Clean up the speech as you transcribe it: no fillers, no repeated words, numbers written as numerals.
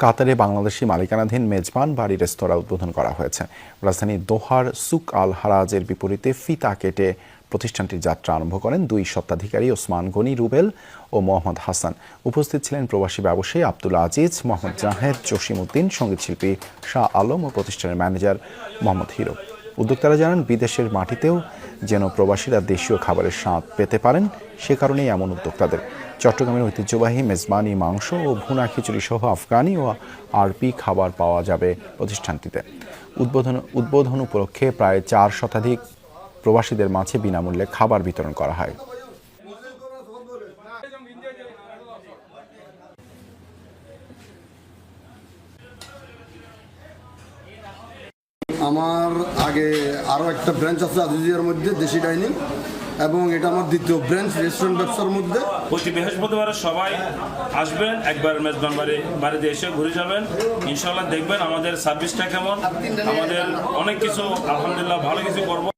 কাতারে বাংলাদেশি মালিকানাধীন মেজবান বাড়ি রেস্তোরাঁ উদ্বোধন করা হয়েছে। রাজধানী দোহার সুক আল হারাজের বিপরীতে ফিতা কেটে প্রতিষ্ঠানটির যাত্রা আরম্ভ করেন দুই স্বত্বাধিকারী ওসমান গনি রুবেল ও মোহাম্মদ হাসান। উপস্থিত ছিলেন প্রবাসী ব্যবসায়ী আব্দুল আজিজ, মোহাম্মদ জাহেদ, জসিম উদ্দিন, সঙ্গীতশিল্পী শাহ আলম ও প্রতিষ্ঠানের ম্যানেজার মোহাম্মদ হিরো। উদ্যোক্তারা জানান, বিদেশের মাটিতেও যেন প্রবাসীরা দেশীয় খাবারের স্বাদ পেতে পারেন, সে কারণেই এমন উদ্যোগ তাদের। চট্টগ্রামের ঐতিহ্যবাহী মেজবানি মাংস ও ভুনা খিচুড়ি সহ আফগানি ও আরবি খাবার পাওয়া যাবে প্রতিষ্ঠানটিতে। উদ্বোধন উপলক্ষে প্রায় 4 শতাধিক প্রবাসীদের মাঝে বিনামূল্যে খাবার বিতরণ করা হয়। আমার আগে আরও একটা ব্রাঞ্চ আছে আজিজিয়ার মধ্যে, দেশি ডাইনিং, এবং এটা আমার দ্বিতীয় ব্রাঞ্চ রেস্টুরেন্ট ব্যবসার মধ্যে। প্রতি বৃহস্পতিবার সবাই আসবেন, একবার মেজবান বাড়িতে এসে ঘুরে যাবেন। ইনশাল্লাহ দেখবেন আমাদের সার্ভিসটা কেমন, আমাদের অনেক কিছু আলহামদুলিল্লাহ ভালো কিছু করবো।